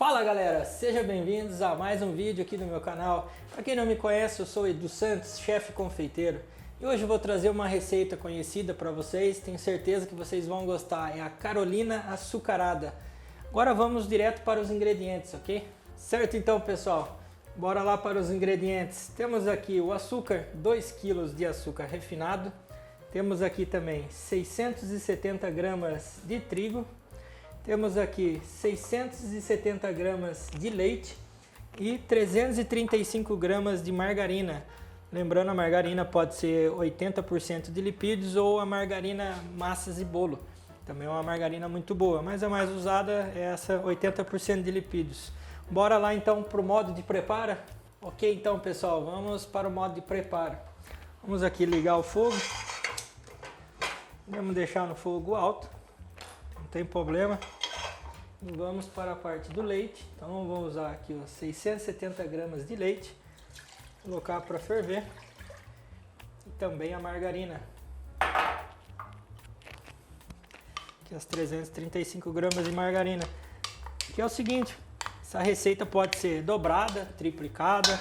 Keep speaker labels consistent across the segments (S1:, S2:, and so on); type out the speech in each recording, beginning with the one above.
S1: Fala galera, sejam bem-vindos a mais um vídeo aqui no meu canal. Para quem não me conhece, eu sou Edu Santos, chefe confeiteiro. E hoje eu vou trazer uma receita conhecida para vocês, tenho certeza que vocês vão gostar, é a Carolina açucarada. Agora vamos direto para os ingredientes, ok? Certo então pessoal, bora lá para os ingredientes. Temos aqui o açúcar, 2 kg de açúcar refinado. Temos aqui também 670 gramas de trigo. Temos aqui 670 gramas de leite e 335 gramas de margarina. Lembrando, a margarina pode ser 80% de lipídios ou a margarina massas e bolo. Também é uma margarina muito boa, mas a mais usada é essa 80% de lipídios. Bora lá então para o modo de preparo? Ok, então pessoal, vamos para o modo de preparo. Vamos aqui ligar o fogo. Vamos deixar no fogo alto, não tem problema. E vamos para a parte do leite. Então vou usar aqui os 670 gramas de leite, colocar para ferver. E também a margarina, aqui as 335 gramas de margarina. Que é o seguinte, essa receita pode ser dobrada, triplicada.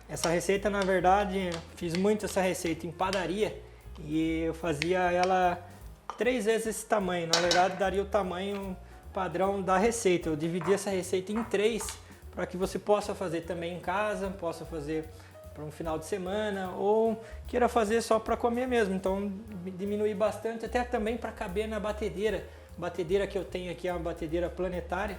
S1: Essa receita, na verdade, fiz muito essa receita em padaria e eu fazia ela 3 vezes esse tamanho. Na verdade, daria o tamanho padrão da receita. Eu dividi essa receita em 3 para que você possa fazer também em casa, possa fazer para um final de semana ou queira fazer só para comer mesmo. Então diminuir bastante, até também para caber na batedeira. A batedeira que eu tenho aqui é uma batedeira planetária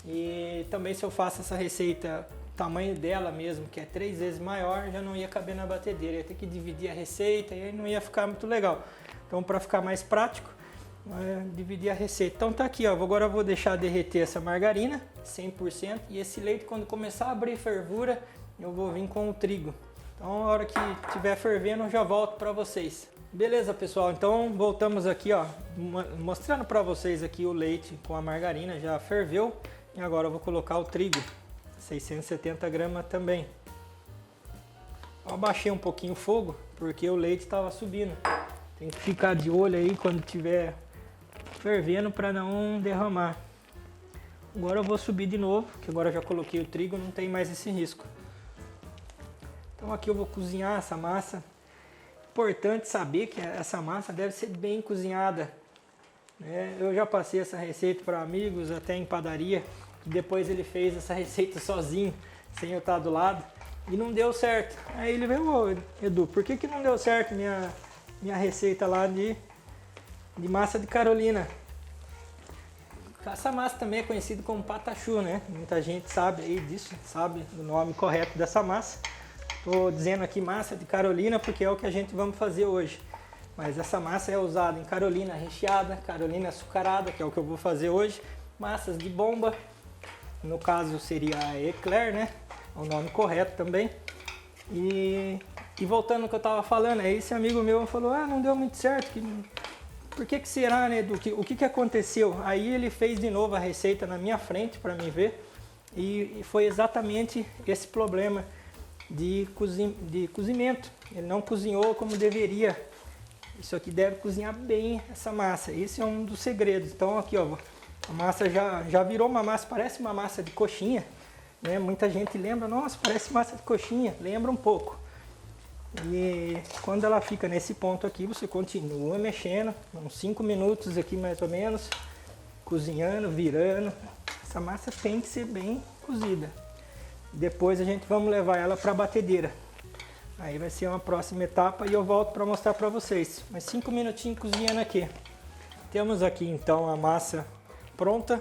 S1: e também se eu faço essa receita tamanho dela mesmo, que é 3 vezes maior, já não ia caber na batedeira, ia ter que dividir a receita e aí não ia ficar muito legal. Então, para ficar mais prático, dividir a receita. Então tá aqui, ó, agora eu vou deixar derreter essa margarina 100% e esse leite, quando começar a abrir fervura, eu vou vir com o trigo. Então, a hora que estiver fervendo, eu já volto para vocês. Beleza, pessoal? Então, voltamos aqui, ó, mostrando para vocês aqui o leite com a margarina, já ferveu. E agora eu vou colocar o trigo, 670 gramas também. Eu abaixei um pouquinho o fogo, porque o leite estava subindo. Tem que ficar de olho aí quando estiver fervendo para não derramar. Agora eu vou subir de novo, que agora eu já coloquei o trigo, não tem mais esse risco. Então aqui eu vou cozinhar essa massa. Importante saber que essa massa deve ser bem cozinhada. Eu já passei essa receita para amigos, até em padaria, que depois ele fez essa receita sozinho, sem eu estar do lado, e não deu certo. Aí ele veio, ô Edu, por que não deu certo minha receita lá de massa de Carolina? Essa massa também é conhecida como patachu, né? Muita gente sabe aí disso, sabe o nome correto dessa massa. Estou dizendo aqui massa de Carolina porque é o que a gente vamos fazer hoje. Mas essa massa é usada em Carolina recheada, Carolina açucarada, que é o que eu vou fazer hoje. Massas de bomba, no caso seria a Eclair, né? É o nome correto também. E voltando ao que eu estava falando, aí esse amigo meu falou, não deu muito certo, por que será, né, Edu? O que aconteceu? Aí ele fez de novo a receita na minha frente para mim ver, e foi exatamente esse problema de cozimento. Ele não cozinhou como deveria. Isso aqui deve cozinhar bem essa massa, esse é um dos segredos. Então aqui, ó, a massa já virou uma massa, parece uma massa de coxinha, né? Muita gente lembra, nossa, parece massa de coxinha, lembra um pouco. E quando ela fica nesse ponto aqui, você continua mexendo, uns 5 minutos aqui mais ou menos, cozinhando, virando. Essa massa tem que ser bem cozida. Depois a gente vamos levar ela para a batedeira. Aí vai ser uma próxima etapa e eu volto para mostrar para vocês. Mas 5 minutinhos cozinhando aqui. Temos aqui então a massa pronta.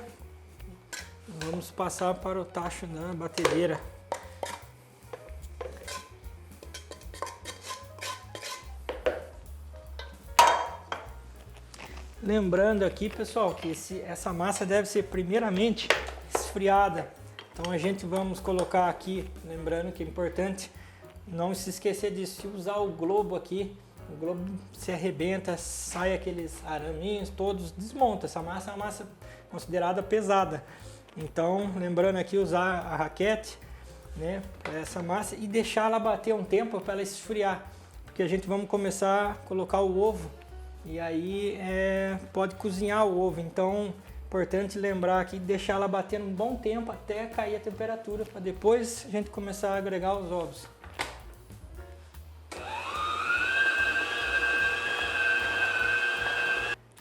S1: Vamos passar para o tacho da batedeira. Lembrando aqui, pessoal, que essa massa deve ser primeiramente esfriada. Então a gente vamos colocar aqui, lembrando que é importante não se esquecer disso, se usar o globo aqui, o globo se arrebenta, sai aqueles araminhos todos, desmonta. Essa massa é uma massa considerada pesada. Então, lembrando aqui, usar a raquete, né, essa massa e deixar ela bater um tempo para ela esfriar. Porque a gente vamos começar a colocar o ovo e aí pode cozinhar o ovo. Então, Importante lembrar aqui, deixar ela batendo um bom tempo até cair a temperatura, para depois a gente começar a agregar os ovos.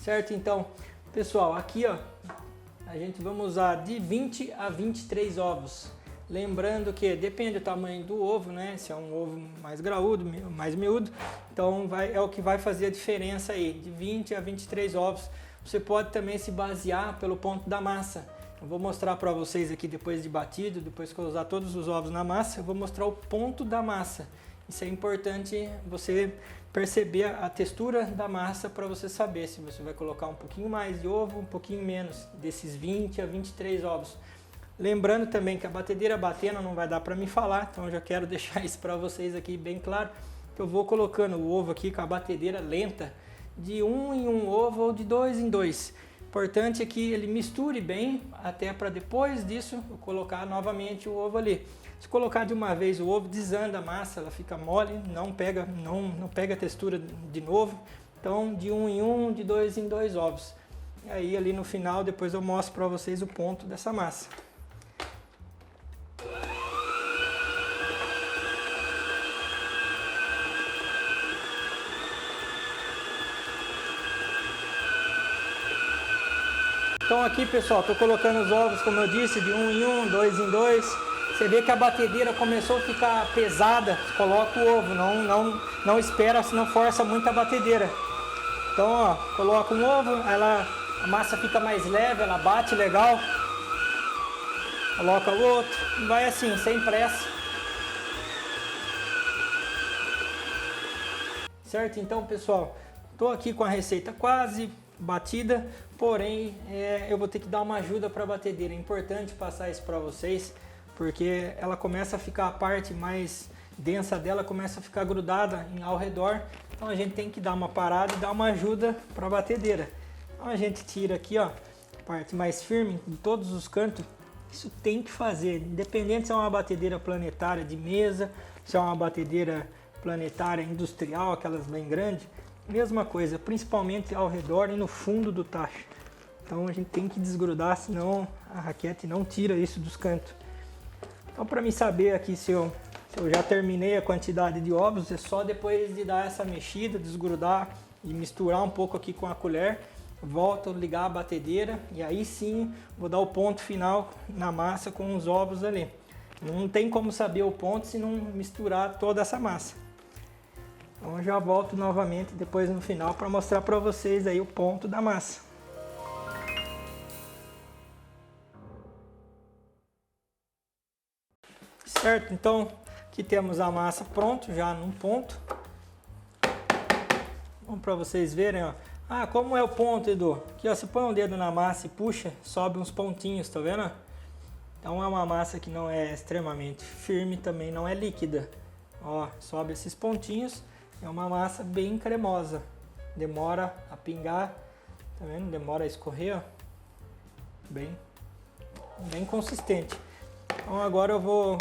S1: Certo? Então, pessoal, aqui ó, a gente vai usar de 20 a 23 ovos. Lembrando que depende do tamanho do ovo, né? Se é um ovo mais graúdo, mais miúdo, então é o que vai fazer a diferença aí, de 20 a 23 ovos. Você pode também se basear pelo ponto da massa. Eu vou mostrar para vocês aqui depois de batido, depois que eu usar todos os ovos na massa, eu vou mostrar o ponto da massa. Isso é importante você perceber a textura da massa para você saber se você vai colocar um pouquinho mais de ovo, um pouquinho menos, desses 20 a 23 ovos. Lembrando também que a batedeira batendo não vai dar para me falar, então eu já quero deixar isso para vocês aqui bem claro, que eu vou colocando o ovo aqui com a batedeira lenta, de um em um ovo ou de dois em dois. Importante é que ele misture bem, até para depois disso eu colocar novamente o ovo ali. Se colocar de uma vez o ovo, desanda a massa, ela fica mole, não pega a textura de novo. Então de um em um, de dois em dois ovos. E aí ali no final depois eu mostro para vocês o ponto dessa massa. Então aqui, pessoal, estou colocando os ovos, como eu disse, de um em um, dois em dois. Você vê que a batedeira começou a ficar pesada, coloca o ovo, não espera, senão força muito a batedeira. Então, ó, coloca um ovo, a massa fica mais leve, ela bate legal. Coloca o outro, e vai assim, sem pressa. Certo? Então, pessoal, estou aqui com a receita quase batida, porém eu vou ter que dar uma ajuda para a batedeira. É importante passar isso para vocês, porque ela começa a ficar, a parte mais densa dela começa a ficar grudada ao redor, então a gente tem que dar uma parada e dar uma ajuda para a batedeira. Então a gente tira aqui, ó, a parte mais firme de todos os cantos. Isso tem que fazer, independente se é uma batedeira planetária de mesa, se é uma batedeira planetária industrial, aquelas bem grandes. Mesma coisa, principalmente ao redor e no fundo do tacho. Então a gente tem que desgrudar, senão a raquete não tira isso dos cantos. Então para mim saber aqui se eu já terminei a quantidade de ovos, é só depois de dar essa mexida, desgrudar e misturar um pouco aqui com a colher. Volto a ligar a batedeira e aí sim vou dar o ponto final na massa com os ovos ali. Não tem como saber o ponto se não misturar toda essa massa. Então eu já volto novamente depois no final para mostrar para vocês aí o ponto da massa. Certo, então aqui temos a massa pronto já num ponto. Vamos para vocês verem, ó. Ah, como é o ponto, Edu? Aqui, ó, você põe o dedo na massa e puxa, sobe uns pontinhos, tá vendo? Então é uma massa que não é extremamente firme, também não é líquida. Ó, sobe esses pontinhos. É uma massa bem cremosa, demora a pingar, tá vendo? Demora a escorrer, ó. Bem consistente. Então agora eu vou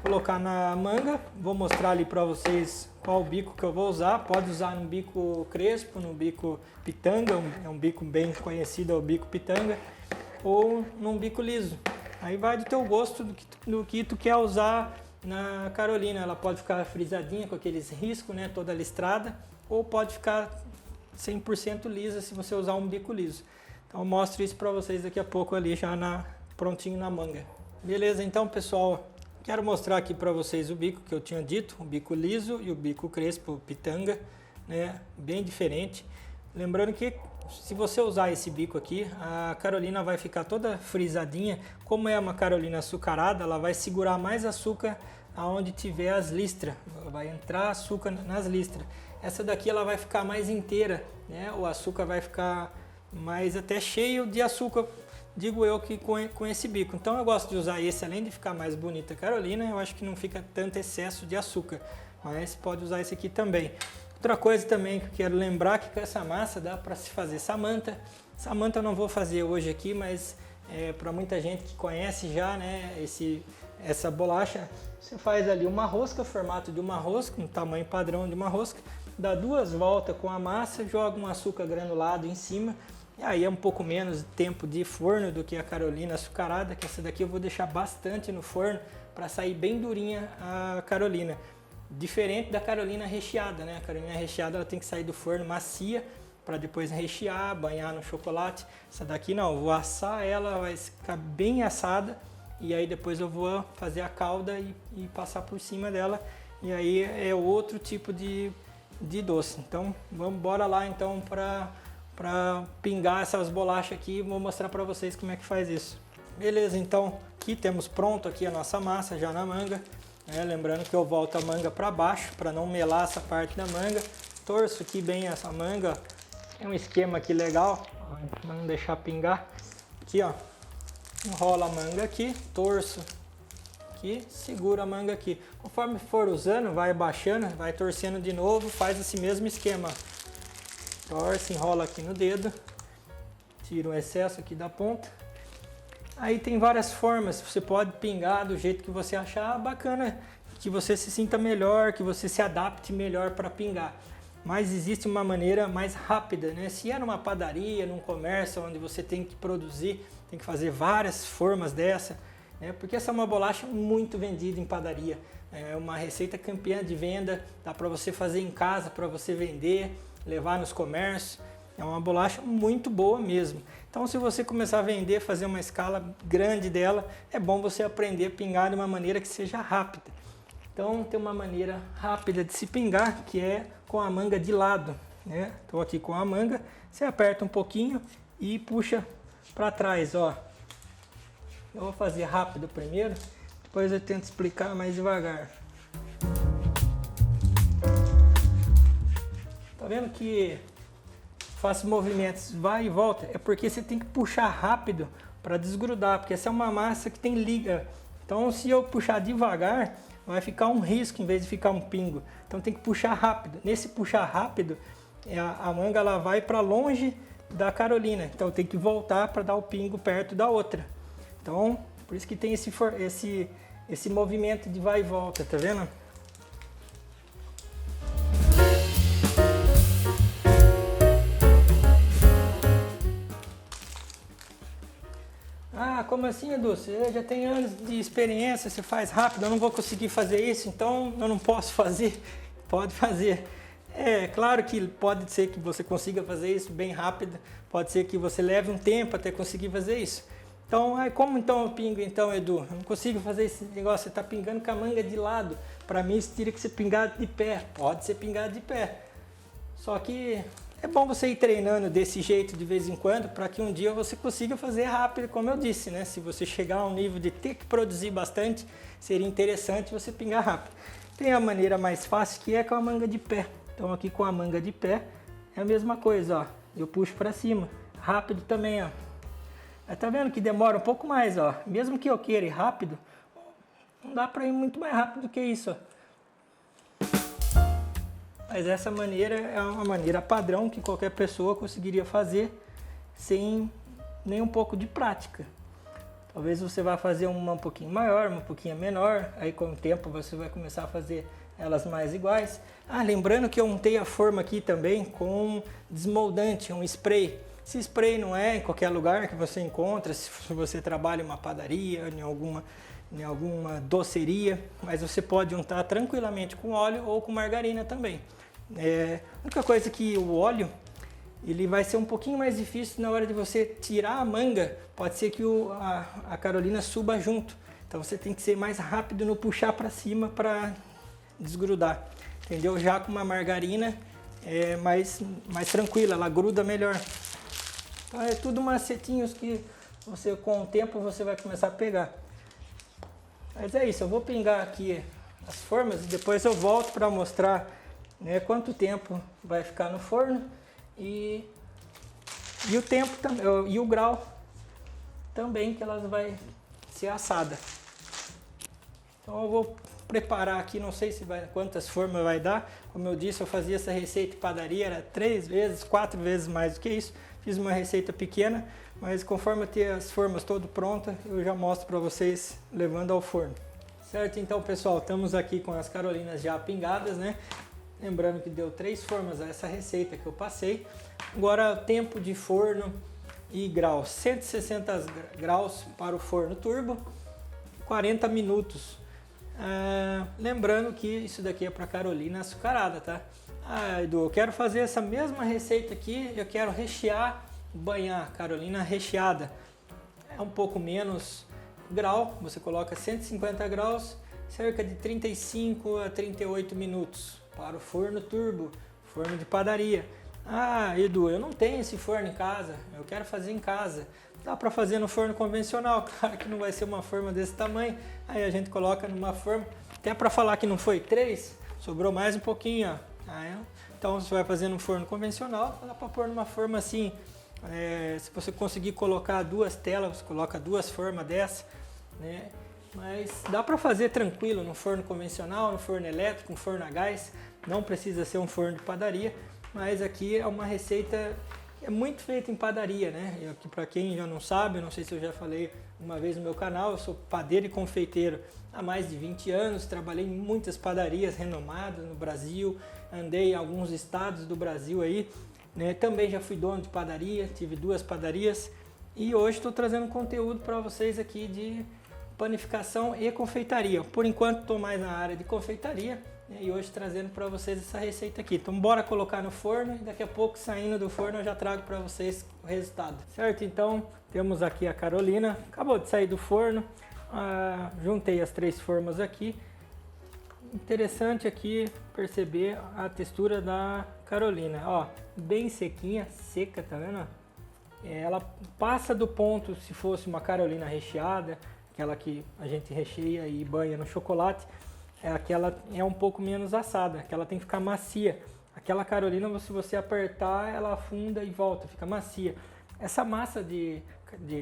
S1: colocar na manga, vou mostrar ali para vocês qual o bico que eu vou usar. Pode usar no bico crespo, no bico pitanga, é um bico bem conhecido, é o bico pitanga, ou num bico liso. Aí vai do teu gosto, do que tu quer usar. Na Carolina ela pode ficar frisadinha com aqueles riscos, né, toda listrada, ou pode ficar 100% lisa se você usar um bico liso. Então eu mostro isso para vocês daqui a pouco ali já prontinho na manga. Beleza, então pessoal, quero mostrar aqui para vocês o bico que eu tinha dito, o bico liso e o bico crespo pitanga, né, bem diferente. Lembrando que se você usar esse bico aqui, a Carolina vai ficar toda frisadinha. Como é uma Carolina açucarada, ela vai segurar mais açúcar aonde tiver as listras. Vai entrar açúcar nas listras. Essa daqui ela vai ficar mais inteira, né? O açúcar vai ficar mais até cheio de açúcar, digo eu, que com esse bico. Então eu gosto de usar esse, além de ficar mais bonita a Carolina, eu acho que não fica tanto excesso de açúcar. Mas pode usar esse aqui também. Outra coisa também que eu quero lembrar, que com essa massa dá para se fazer samanta. Samanta eu não vou fazer hoje aqui, mas para muita gente que conhece já, né, essa bolacha, você faz ali uma rosca, formato de uma rosca, um tamanho padrão de uma rosca, dá 2 voltas com a massa, joga um açúcar granulado em cima E aí é um pouco menos tempo de forno do que a Carolina açucarada, que essa daqui eu vou deixar bastante no forno para sair bem durinha a Carolina. Diferente da Carolina recheada, né? A Carolina recheada ela tem que sair do forno macia para depois rechear, banhar no chocolate. Essa daqui não, eu vou assar ela, vai ficar bem assada e aí depois eu vou fazer a calda e passar por cima dela. E aí é outro tipo de doce. Então bora lá então para pingar essas bolachas aqui, vou mostrar para vocês como é que faz isso. Beleza, então aqui temos pronto aqui a nossa massa já na manga, né? Lembrando que eu volto a manga para baixo para não melar essa parte da manga. Torço aqui bem essa manga, é um esquema aqui legal, para não deixar pingar. Aqui ó, enrola a manga aqui, torço aqui, segura a manga aqui. Conforme for usando, vai abaixando, vai torcendo de novo, faz esse mesmo esquema. Torce, enrola aqui no dedo, tira o excesso aqui da ponta. Aí tem várias formas, você pode pingar do jeito que você achar bacana, que você se sinta melhor, que você se adapte melhor para pingar. Mas existe uma maneira mais rápida, né? Se é numa padaria, num comércio onde você tem que produzir, tem que fazer várias formas dessa, né? Porque essa é uma bolacha muito vendida em padaria. É uma receita campeã de venda, dá para você fazer em casa, para você vender, levar nos comércios. É uma bolacha muito boa mesmo. Então se você começar a vender, fazer uma escala grande dela, é bom você aprender a pingar de uma maneira que seja rápida. Então tem uma maneira rápida de se pingar, que é com a manga de lado, né? Estou aqui com a manga, você aperta um pouquinho e puxa para trás, ó. Eu vou fazer rápido primeiro, depois eu tento explicar mais devagar. Tá vendo que faço movimentos vai e volta? É porque você tem que puxar rápido para desgrudar, porque essa é uma massa que tem liga. Então se eu puxar devagar, vai ficar um risco em vez de ficar um pingo. Então tem que puxar rápido. Nesse puxar rápido, a manga ela vai para longe da Carolina. Então tem que voltar para dar o pingo perto da outra. Então por isso que tem esse movimento de vai e volta, tá vendo? Ah, como assim, Edu? Você já tem anos de experiência, você faz rápido, eu não vou conseguir fazer isso, então eu não posso fazer. Pode fazer. É claro que pode ser que você consiga fazer isso bem rápido, pode ser que você leve um tempo até conseguir fazer isso. Então, como então eu pingo então, Edu? Eu não consigo fazer esse negócio, você está pingando com a manga de lado. Para mim isso teria que ser pingado de pé, pode ser pingado de pé. Só que é bom você ir treinando desse jeito de vez em quando, para que um dia você consiga fazer rápido, como eu disse, né? Se você chegar a um nível de ter que produzir bastante, seria interessante você pingar rápido. Tem a maneira mais fácil, que é com a manga de pé. Então aqui com a manga de pé é a mesma coisa, ó. Eu puxo para cima, rápido também, ó. Mas tá vendo que demora um pouco mais, ó. Mesmo que eu queira ir rápido, não dá para ir muito mais rápido do que isso, ó. Mas essa maneira é uma maneira padrão que qualquer pessoa conseguiria fazer sem nem um pouco de prática. Talvez você vá fazer uma um pouquinho maior, uma um pouquinho menor, aí com o tempo você vai começar a fazer elas mais iguais. Ah, lembrando que eu untei a forma aqui também com desmoldante, um spray. Esse spray não é em qualquer lugar que você encontra, se você trabalha em uma padaria, em alguma doceria, mas você pode untar tranquilamente com óleo ou com margarina também. A única coisa que o óleo ele vai ser um pouquinho mais difícil na hora de você tirar a manga, pode ser que a Carolina suba junto, então você tem que ser mais rápido no puxar para cima para desgrudar, entendeu? Já com uma margarina é mais tranquila, ela gruda melhor. Então é tudo macetinhos que você com o tempo você vai começar a pegar. Mas é isso, eu vou pingar aqui as formas e depois eu volto para mostrar, né, quanto tempo vai ficar no forno e o tempo e o grau também que elas vai ser assada. Então eu vou preparar aqui, não sei quantas formas vai dar. Como eu disse, eu fazia essa receita em padaria, era 3 vezes, 4 vezes mais do que isso. Fiz uma receita pequena, mas conforme eu ter as formas todas prontas, eu já mostro para vocês levando ao forno. Certo, então pessoal, estamos aqui com as Carolinas já pingadas, né? Lembrando que deu 3 formas a essa receita que eu passei. Agora, tempo de forno e graus: 160 graus para o forno turbo, 40 minutos. Lembrando que isso daqui é para Carolina açucarada, tá? Edu, eu quero fazer essa mesma receita aqui, eu quero rechear, banhar Carolina recheada. É um pouco menos grau, você coloca 150 graus, cerca de 35 a 38 minutos para o forno turbo, forno de padaria. Edu, eu não tenho esse forno em casa, eu quero fazer em casa. Dá para fazer no forno convencional, claro que não vai ser uma forma desse tamanho, aí a gente coloca numa forma, até para falar que não foi 3, sobrou mais um pouquinho, ó. Então você vai fazer no forno convencional, dá para pôr numa forma assim, se você conseguir colocar 2 telas, você coloca 2 formas dessa, né? Mas dá para fazer tranquilo no forno convencional, no forno elétrico, no forno a gás, não precisa ser um forno de padaria, mas aqui é uma receita que é muito feita em padaria, né? E aqui, para quem já não sabe, eu não sei se eu já falei uma vez no meu canal, eu sou padeiro e confeiteiro há mais de 20 anos, trabalhei em muitas padarias renomadas no Brasil, andei em alguns estados do Brasil aí, né? Também já fui dono de padaria, tive 2 padarias e hoje estou trazendo conteúdo para vocês aqui de panificação e confeitaria. Por enquanto estou mais na área de confeitaria, né? E hoje trazendo para vocês essa receita aqui. Então bora colocar no forno e daqui a pouco, saindo do forno, eu já trago para vocês o resultado. Certo? Então temos aqui a Carolina, acabou de sair do forno, juntei as 3 formas aqui. Interessante aqui perceber a textura da Carolina, ó, bem sequinha, seca, tá vendo? Ela passa do ponto, se fosse uma Carolina recheada, aquela que a gente recheia e banha no chocolate, aquela é um pouco menos assada, aquela tem que ficar macia. Aquela Carolina, se você apertar, ela afunda e volta, fica macia. Essa massa de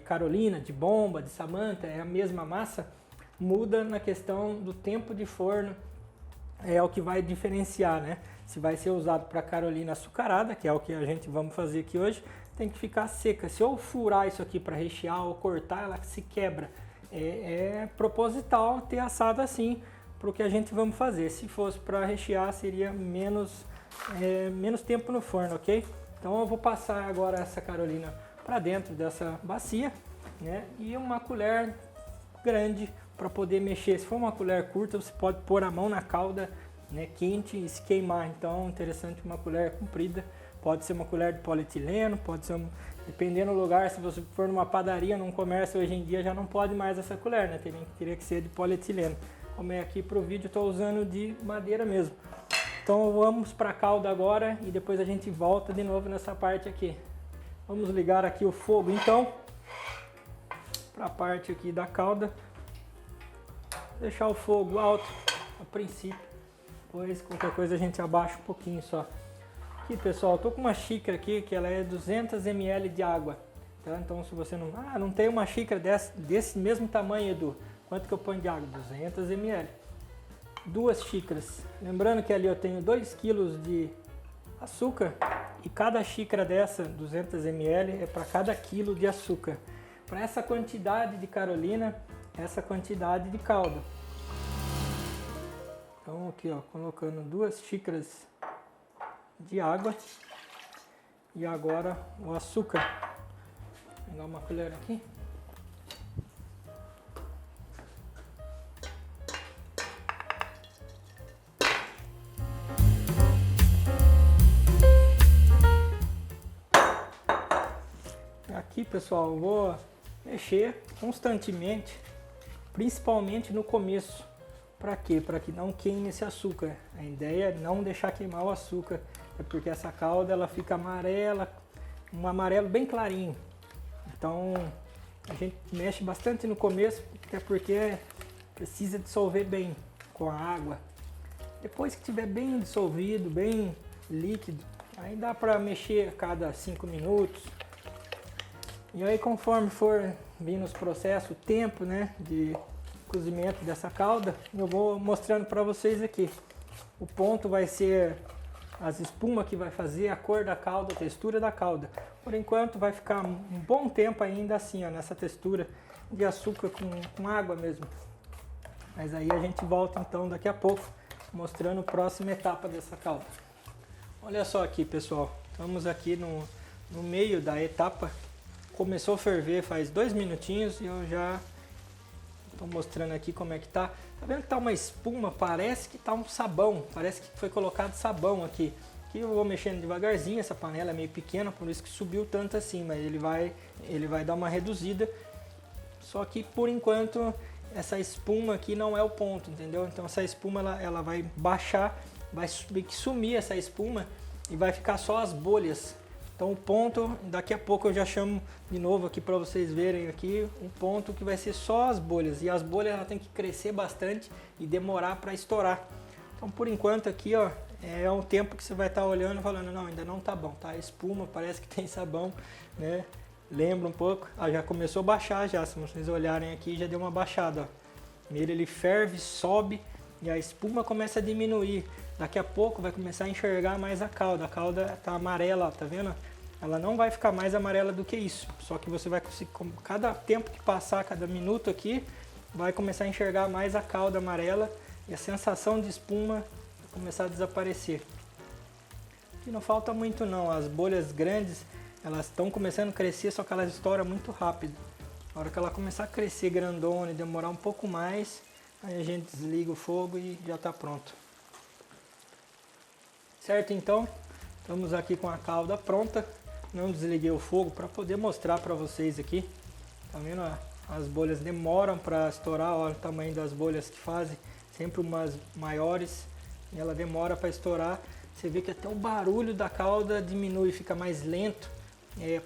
S1: Carolina, de Bomba, de Samanta, é a mesma massa, muda na questão do tempo de forno, é o que vai diferenciar, né? Se vai ser usado para Carolina açucarada, que é o que a gente vamos fazer aqui hoje, tem que ficar seca. Se eu furar isso aqui para rechear ou cortar, ela se quebra. É proposital ter assado assim para o que a gente vamos fazer. Se fosse para rechear, seria menos tempo no forno, ok? Então eu vou passar agora essa Carolina para dentro dessa bacia, né? E uma colher grande para poder mexer. Se for uma colher curta, você pode pôr a mão na calda, né, quente e se queimar. Então, interessante uma colher comprida. Pode ser uma colher de polietileno, pode ser, dependendo do lugar, se você for numa padaria, num comércio hoje em dia, já não pode mais essa colher, né? Teria que ser de polietileno. Como é aqui para o vídeo, estou usando de madeira mesmo. Então vamos para a calda agora e depois a gente volta de novo nessa parte aqui. Vamos ligar aqui o fogo então, para a parte aqui da calda. Deixar o fogo alto a princípio, depois qualquer coisa a gente abaixa um pouquinho só. Aqui pessoal, eu tô com uma xícara aqui que ela é 200 ml de água, tá? Então se você não tem uma xícara desse mesmo tamanho, Edu, quanto que eu ponho de água? 200 ml. 2 xícaras. Lembrando que ali eu tenho 2 kg de açúcar e cada xícara dessa, 200 ml, é para cada quilo de açúcar. Para essa quantidade de Carolina, essa quantidade de calda. Então aqui, ó, colocando 2 xícaras de água e agora o açúcar. Vou pegar uma colher aqui. Aqui, pessoal, eu vou mexer constantemente, principalmente no começo. Para quê? Para que não queime esse açúcar. A ideia é não deixar queimar o açúcar, é porque essa calda ela fica amarela, um amarelo bem clarinho. Então a gente mexe bastante no começo, até porque precisa dissolver bem com a água. Depois que estiver bem dissolvido, bem líquido, aí dá para mexer a cada 5 minutos. E aí conforme for vindo os processos, o tempo, né, de cozimento dessa calda, eu vou mostrando para vocês aqui. O ponto vai ser as espumas que vai fazer, a cor da calda, a textura da calda. Por enquanto vai ficar um bom tempo ainda assim, ó, nessa textura de açúcar com água mesmo. Mas aí a gente volta então daqui a pouco mostrando a próxima etapa dessa calda. Olha só aqui, pessoal, estamos aqui no meio da etapa. Começou a ferver faz 2 minutinhos e eu já estou mostrando aqui como é que tá. Tá vendo que tá uma espuma? Parece que tá um sabão, parece que foi colocado sabão aqui. Aqui eu vou mexendo devagarzinho, essa panela é meio pequena, por isso que subiu tanto assim, mas ele vai dar uma reduzida. Só que por enquanto essa espuma aqui não é o ponto, entendeu? Então essa espuma ela vai baixar, vai sumir essa espuma e vai ficar só as bolhas. Então o ponto, daqui a pouco eu já chamo de novo aqui para vocês verem aqui um ponto que vai ser só as bolhas. E as bolhas ela tem que crescer bastante e demorar para estourar. Então por enquanto aqui, ó, é um tempo que você vai estar olhando e falando, não, ainda não tá bom, tá? A espuma parece que tem sabão, né? Lembra um pouco, já começou a baixar já, se vocês olharem aqui já deu uma baixada, ó. Ele ferve, sobe e a espuma começa a diminuir. Daqui a pouco vai começar a enxergar mais a calda tá amarela, ó, tá vendo? Ela não vai ficar mais amarela do que isso, só que você vai conseguir, cada tempo que passar, cada minuto aqui, vai começar a enxergar mais a calda amarela e a sensação de espuma vai começar a desaparecer. Aqui não falta muito não, as bolhas grandes, elas estão começando a crescer, só que elas estouram muito rápido. Na hora que ela começar a crescer grandona e demorar um pouco mais, aí a gente desliga o fogo e já está pronto. Certo, então, estamos aqui com a calda pronta. Não desliguei o fogo para poder mostrar para vocês aqui. Tá vendo? As bolhas demoram para estourar, olha o tamanho das bolhas que fazem, sempre umas maiores, e ela demora para estourar. Você vê que até o barulho da calda diminui, fica mais lento,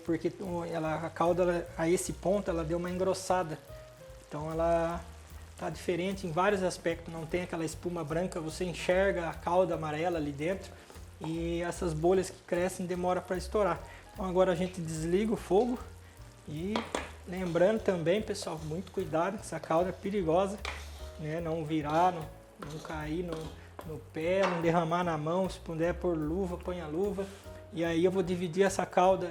S1: porque a calda a esse ponto ela deu uma engrossada. Então ela tá diferente em vários aspectos, não tem aquela espuma branca, você enxerga a calda amarela ali dentro. E essas bolhas que crescem demora para estourar. Então agora a gente desliga o fogo e lembrando também, pessoal, muito cuidado, essa calda é perigosa, né? Não virar, não cair no pé, não derramar na mão, se puder pôr luva, põe a luva. E aí eu vou dividir essa calda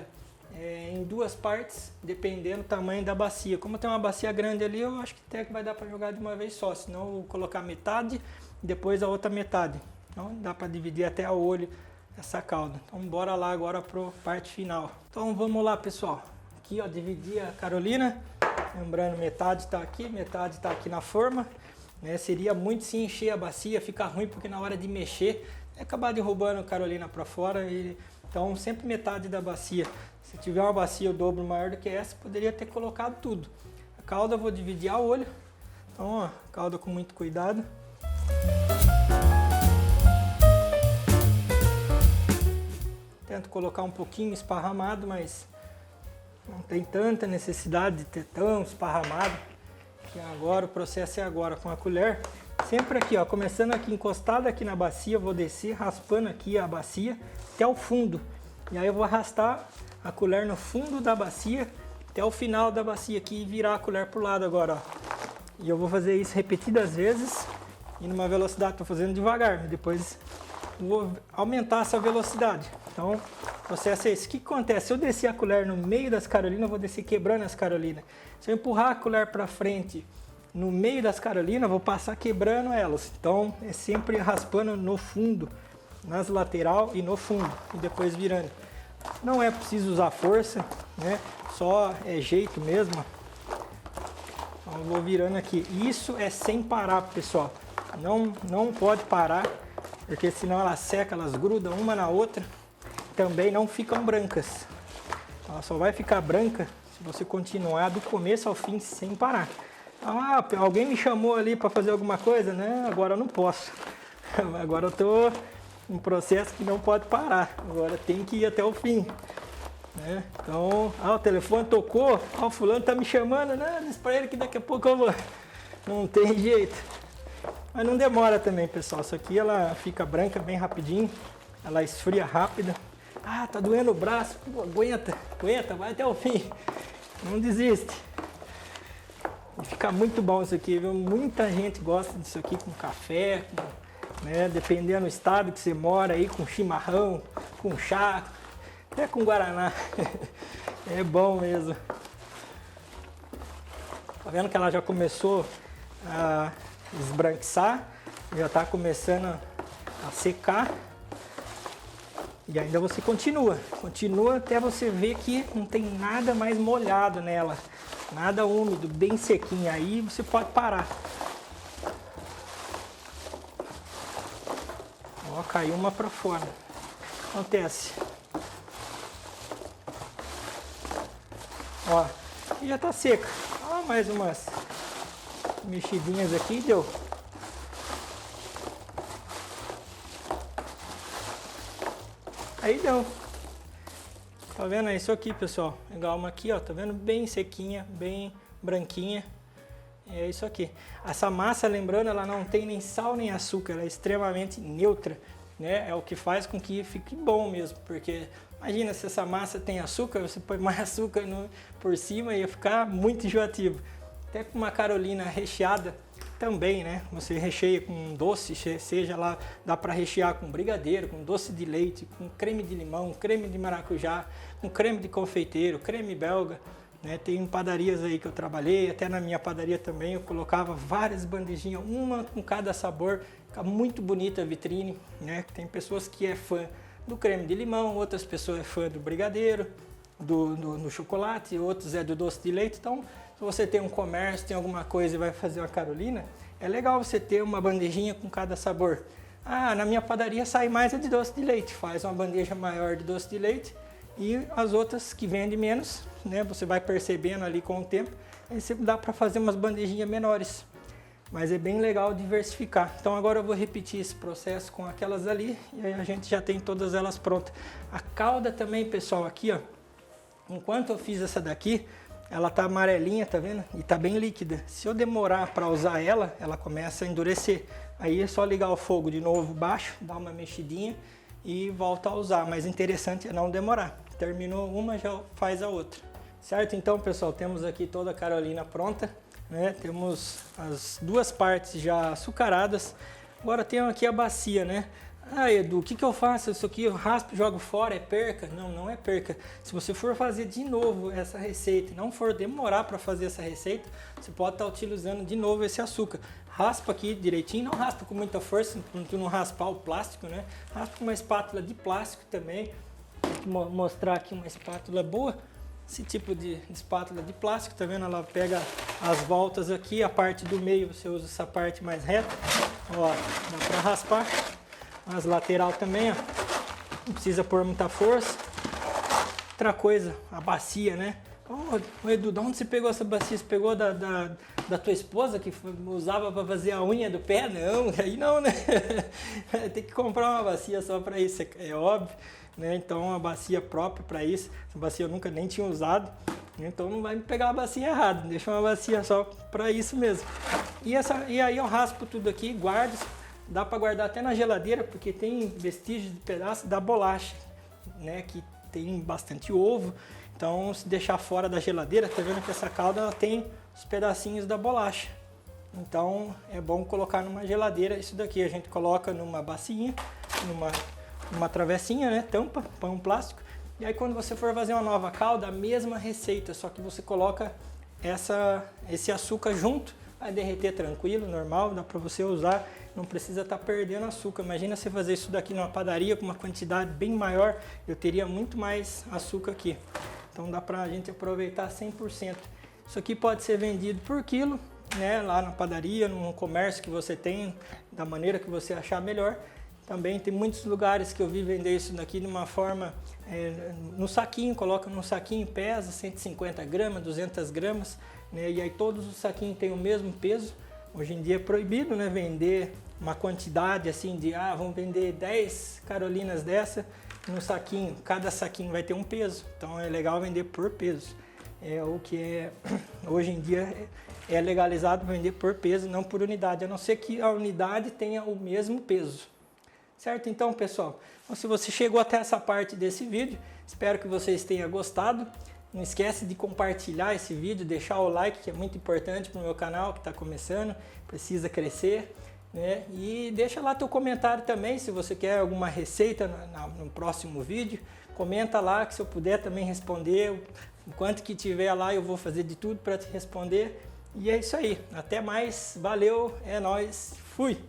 S1: em 2 partes, dependendo do tamanho da bacia. Como tem uma bacia grande ali, eu acho que até que vai dar para jogar de uma vez só, senão eu vou colocar metade e depois a outra metade. Então dá para dividir até a olho essa calda. Então bora lá agora para a parte final. Então vamos lá, pessoal. Aqui ó, dividi a Carolina. Lembrando, metade está aqui, metade está aqui na forma. Né? Seria muito se encher a bacia, fica ruim porque na hora de mexer é acabar derrubando a Carolina para fora. Então sempre metade da bacia. Se tiver uma bacia o dobro maior do que essa, poderia ter colocado tudo. A calda eu vou dividir a olho. Então ó, calda com muito cuidado. Tento colocar um pouquinho esparramado, mas não tem tanta necessidade de ter tão esparramado. Que agora o processo é agora com a colher. Sempre aqui, ó, começando aqui encostado aqui na bacia, vou descer raspando aqui a bacia até o fundo. E aí eu vou arrastar a colher no fundo da bacia até o final da bacia aqui e virar a colher pro lado agora, ó. E eu vou fazer isso repetidas vezes e numa velocidade, tô fazendo devagar, depois vou aumentar essa velocidade. Então, o processo é esse. O que acontece? Se eu descer a colher no meio das carolinas, eu vou descer quebrando as carolinas. Se eu empurrar a colher para frente no meio das carolinas, eu vou passar quebrando elas. Então, é sempre raspando no fundo, nas lateral e no fundo, e depois virando. Não é preciso usar força, né? Só é jeito mesmo. Então, eu vou virando aqui. Isso é sem parar, pessoal. Não pode parar, porque senão ela seca, elas grudam uma na outra. Também não ficam brancas. Ela só vai ficar branca se você continuar do começo ao fim sem parar. Ah, alguém me chamou ali para fazer alguma coisa, né? Agora eu não posso. Agora eu tô em um processo que não pode parar. Agora tem que ir até o fim. Né? Então, o telefone tocou, o fulano tá me chamando, né? Diz para ele que daqui a pouco eu vou. Não tem jeito. Mas não demora também, pessoal. Isso aqui ela fica branca bem rapidinho. Ela esfria rápido. Ah, tá doendo o braço. Pô, aguenta, vai até o fim. Não desiste. Fica muito bom isso aqui, viu? Muita gente gosta disso aqui com café, né? Dependendo do estado que você mora aí, com chimarrão, com chá, até com guaraná. É bom mesmo. Tá vendo que ela já começou a esbranquiçar? Já tá começando a secar. E ainda você continua até você ver que não tem nada mais molhado nela, nada úmido, bem sequinho. Aí você pode parar. Ó, caiu uma para fora. Acontece. Ó, e já tá seca. Ó, mais umas mexidinhas aqui, deu. Aí deu. Tá vendo? É isso aqui, pessoal. Legal, uma aqui, ó. Tá vendo? Bem sequinha, bem branquinha. É isso aqui. Essa massa, lembrando, ela não tem nem sal nem açúcar. Ela é extremamente neutra, né? É o que faz com que fique bom mesmo. Porque imagina se essa massa tem açúcar, você põe mais açúcar por cima e ia ficar muito enjoativo. Até com uma carolina recheada também, né? Você recheia com doce, seja lá, dá para rechear com brigadeiro, com doce de leite, com creme de limão, creme de maracujá, com creme de confeiteiro, creme belga, né? Tem padarias aí que eu trabalhei, até na minha padaria também eu colocava várias bandejinhas, uma com cada sabor, fica muito bonita a vitrine, né? Tem pessoas que é fã do creme de limão, outras pessoas é fã do brigadeiro, do chocolate, outros é do doce de leite. Então, se você tem um comércio, tem alguma coisa e vai fazer uma carolina, é legal você ter uma bandejinha com cada sabor. Ah, na minha padaria sai mais de doce de leite, faz uma bandeja maior de doce de leite e as outras que vendem menos, né? Você vai percebendo ali com o tempo, aí você dá para fazer umas bandejinhas menores. Mas é bem legal diversificar. Então agora eu vou repetir esse processo com aquelas ali e aí a gente já tem todas elas prontas. A calda também, pessoal, aqui ó, enquanto eu fiz essa daqui, ela tá amarelinha, tá vendo? E tá bem líquida. Se eu demorar para usar ela, ela começa a endurecer. Aí é só ligar o fogo de novo baixo, dar uma mexidinha e volta a usar. Mas interessante é não demorar. Terminou uma, já faz a outra. Certo? Então, pessoal, temos aqui toda a carolina pronta, né? Temos as duas partes já açucaradas. Agora temos aqui a bacia, né? Ah, Edu, o que eu faço? Isso aqui eu raspo, jogo fora, é perca? Não, não é perca. Se você for fazer de novo essa receita e não for demorar para fazer essa receita, você pode estar utilizando de novo esse açúcar. Raspa aqui direitinho, não raspa com muita força, para tu não raspar o plástico, né? Raspa com uma espátula de plástico também. Vou mostrar aqui uma espátula boa. Esse tipo de espátula de plástico, tá vendo? Ela pega as voltas aqui, a parte do meio você usa essa parte mais reta. Ó, dá para raspar. As lateral também, ó, não precisa pôr muita força. Outra coisa, a bacia, né? Oh, Edu, de onde você pegou essa bacia? Você pegou da tua esposa que usava para fazer a unha do pé? Não, aí não, né? Tem que comprar uma bacia só para isso, é óbvio, né? Então, uma bacia própria para isso. Essa bacia eu nunca nem tinha usado, então não vai me pegar a bacia errada. Deixa uma bacia só para isso mesmo. E aí eu raspo tudo aqui, guardo. Dá para guardar até na geladeira, porque tem vestígios de pedaço da bolacha, né? Que tem bastante ovo. Então, se deixar fora da geladeira, tá vendo que essa calda ela tem os pedacinhos da bolacha. Então, é bom colocar numa geladeira. Isso daqui a gente coloca numa bacinha, numa travessinha, né? Tampa, põe um plástico. E aí, quando você for fazer uma nova calda, a mesma receita, só que você coloca esse açúcar junto. Vai derreter tranquilo, normal, dá para você usar, não precisa estar perdendo açúcar. Imagina você fazer isso daqui numa padaria com uma quantidade bem maior, eu teria muito mais açúcar aqui. Então dá para a gente aproveitar 100%. Isso aqui pode ser vendido por quilo, né, lá na padaria, num comércio que você tem, da maneira que você achar melhor. Também tem muitos lugares que eu vi vender isso daqui de uma forma, no saquinho, coloca num saquinho, pesa 150 gramas, 200 gramas, né? E aí todos os saquinhos têm o mesmo peso. Hoje em dia é proibido, né, vender uma quantidade assim de, vamos vender 10 carolinas dessa no saquinho, cada saquinho vai ter um peso, então é legal vender por peso. É o que hoje em dia é legalizado vender por peso, não por unidade, a não ser que a unidade tenha o mesmo peso. Certo? Então, pessoal, se você chegou até essa parte desse vídeo, espero que vocês tenham gostado. Não esquece de compartilhar esse vídeo, deixar o like, que é muito importante para o meu canal, que está começando, precisa crescer, né? E deixa lá teu comentário também, se você quer alguma receita no próximo vídeo, comenta lá, que se eu puder também responder, enquanto que tiver lá eu vou fazer de tudo para te responder. E é isso aí, até mais, valeu, é nóis, fui!